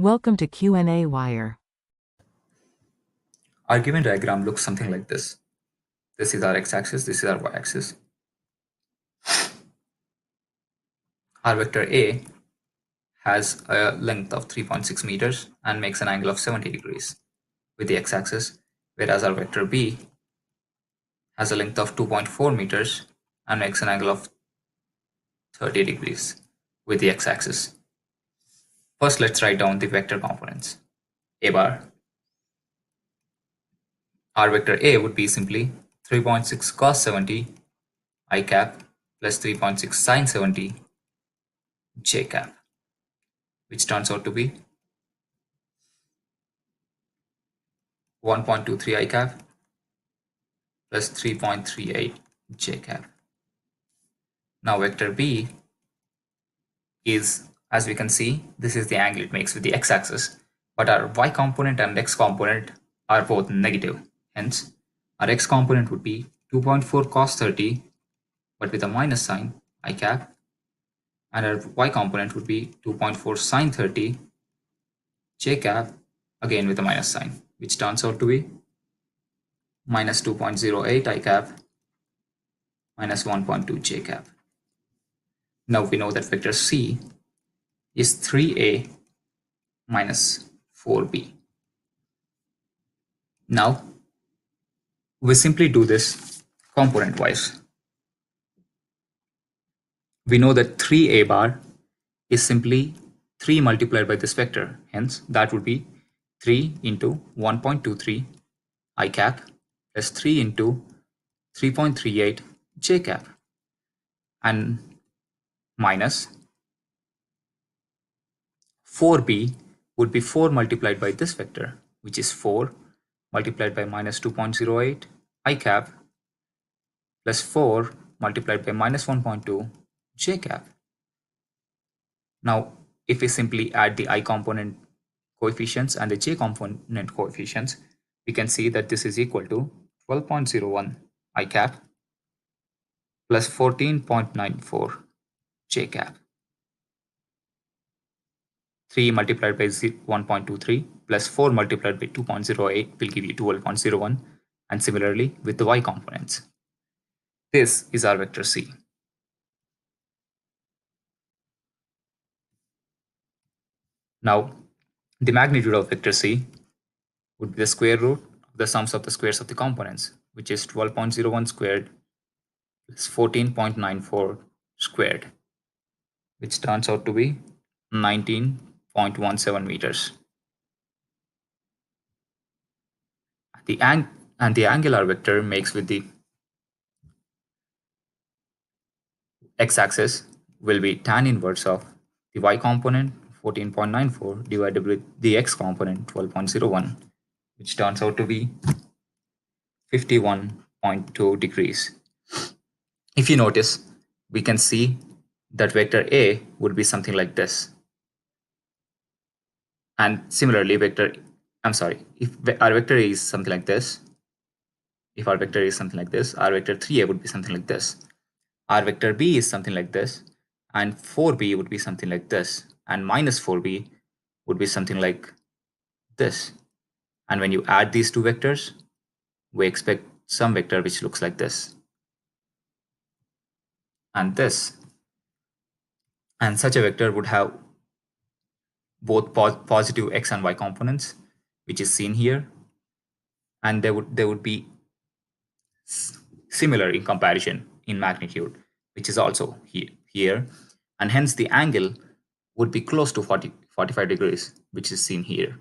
Welcome to qnawire. Our given diagram looks something like this. This is our x-axis, this is our y-axis. Our vector A has a length of 3.6 meters and makes an angle of 70 degrees with the x-axis, whereas our vector B has a length of 2.4 meters and makes an angle of 30 degrees with the x-axis. First, let's write down the vector components. A bar. Our vector A would be simply 3.6 cos 70 I cap plus 3.6 sin 70 j cap, which turns out to be 1.23 I cap plus 3.38 j cap. Now vector B is, as we can see, this is the angle it makes with the x-axis, but our y component and x component are both negative. Hence, our x component would be 2.4 cos 30, but with a minus sign, I cap, and our y component would be 2.4 sin 30 j cap, again with a minus sign, which turns out to be minus 2.08 I cap minus 1.2 j cap. Now we know that vector C is 3a minus 4b. Now we simply do this component wise. We know that 3a bar is simply 3 multiplied by this vector. Hence, that would be 3 into 1.23 I cap plus 3 into 3.38 j cap and minus 4b would be 4 multiplied by this vector, which is 4 multiplied by minus 2.08 I cap plus 4 multiplied by minus 1.2 j cap. Now, if we simply add the I component coefficients and the j component coefficients, we can see that this is equal to 12.01 I cap plus 14.94 j cap. 3 multiplied by 1.23 plus 4 multiplied by 2.08 will give you 12.01, and similarly with the y components. This is our vector C. Now, the magnitude of vector C would be the square root of the sums of the squares of the components, which is 12.01 squared plus 14.94 squared, which turns out to be 19.17 meters. The angular vector makes with the x-axis will be tan inverse of the y component 14.94 divided with the x component 12.01, which turns out to be 51.2 degrees. If you notice, we can see that vector A would be something like this. And similarly, if our vector A is something like this, our vector 3A would be something like this. Our vector B is something like this, and 4B would be something like this, and minus 4B would be something like this. And when you add these two vectors, we expect some vector which looks like this and this. And such a vector would have both positive x and y components, which is seen here, and they would be similar in comparison in magnitude, which is also here, and hence the angle would be close to 45 degrees, which is seen here.